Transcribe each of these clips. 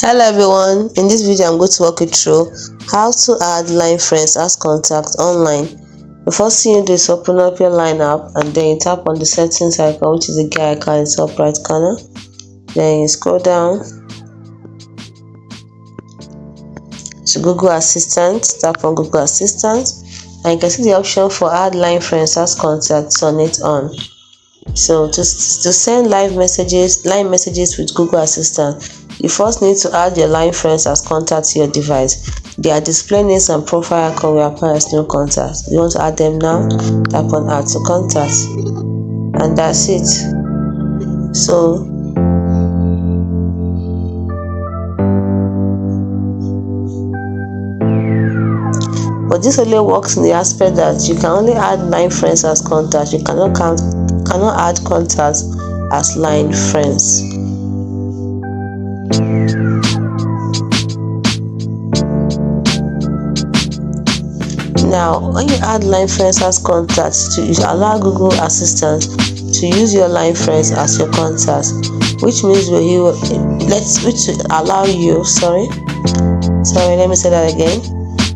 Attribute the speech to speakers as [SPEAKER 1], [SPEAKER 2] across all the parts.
[SPEAKER 1] Hello everyone, in this video I'm going to walk you through how to add line friends as contact online. The first thing you do is open up your line app and then you tap on the settings icon, which is the gear icon in the top right corner. Then you scroll down to Google Assistant, tap on Google Assistant, and you can see the option for add line friends as contacts on it on. So to send line messages with Google Assistant, you first need to add your line friends as contacts to your device. Their display names and profile icon will appear as new contacts. You want to add them now? Tap on add to contacts, and that's it. So but this only works in the aspect that you can only add line friends as contacts. You cannot add contacts as line friends. Now, when you add line friends as contacts, you allow Google Assistant to use your line friends as your contacts, which means let me say that again.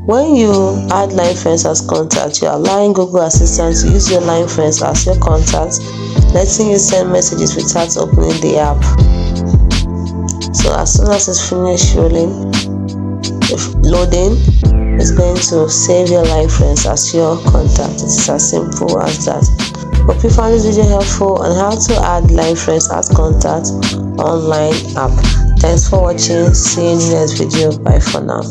[SPEAKER 1] When you add line friends as contacts, you're allowing Google Assistant to use your line friends as your contacts, letting you send messages without opening the app. So as soon as it's finished loading, it's going to save your line friends as your contact. It's as simple as that. Hope you found this video helpful on how to add line friends as contacts online app. Thanks for watching. See you in the next video. Bye for now.